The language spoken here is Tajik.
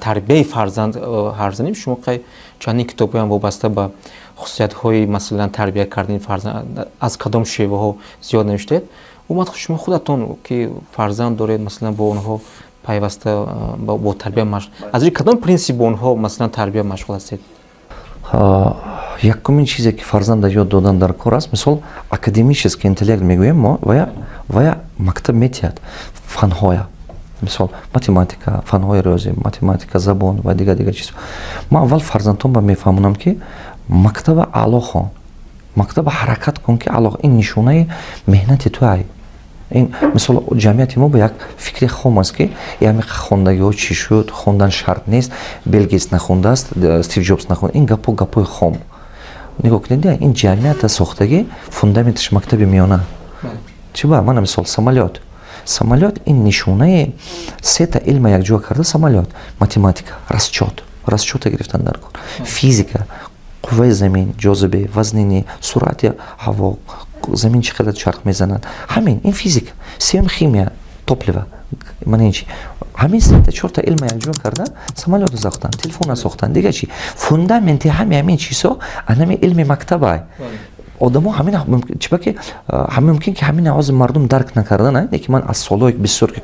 тарбияи фарзанд ҳарф занем, шумо чандин китобҳоям вобаста ба хусусиятҳои масалан тарбия кардани фарзанд аз кадом шеваҳо зиёд навиштед. Умад шумо худатон ки фарзанд доред, масалан бо онҳо пайваста бо тарбия машғул, аз рӯи кадом принсип бо онҳо масалан тарбия машғул ҳастед? Якумин чизе ки фарзанда ёд додан дар кор аст, мисол академический интеллект мегӯем мо ва я мактаб метиҳад фанҳоя, мисол математика, фанҳои рёзӣ, математика, забон ва дигар чиз. Ман аввал фарзандонам мефаҳмонам ки мактаба аъло хон, мактаба ҳаракат кун ки аъло, ин нишонаи меҳнати туай. ин мисол ҷамъияти мо ба як фикри хом аст ки ями хондагиҳо чӣ шуд, хондан шарт нест, Билл Гейтс нахондааст, Стив Ҷобс нахонд, ин гапои хом. нигоҳ кунед, ин ҷамъията сохтагӣ фундаменташ мактаби миёна. Чӣ ба мана мисол самолёт ин нишонаи сета илма якҷоя карда, самолёт, математика, расчёта гирифтан дар кор, физика, қувваи замин, ҷозибе, вазнини, суръати ҳаво, замин чӣ қадар чарх мезанад, ҳамин ин физика, сеюм химия, топлива, мана ин чӣ, ҳамин сета чорта илма якҷоя карда самолётро сохтанд, телефонро сохтанд, дигар чӣ, фундаменти ҳамин чизҳо анами илми мактабай. Одамо ҳамин чӣ ба ки мумкин ки ҳамин авози мардум дарк накардан, ки ман аз солҳои бисёр ки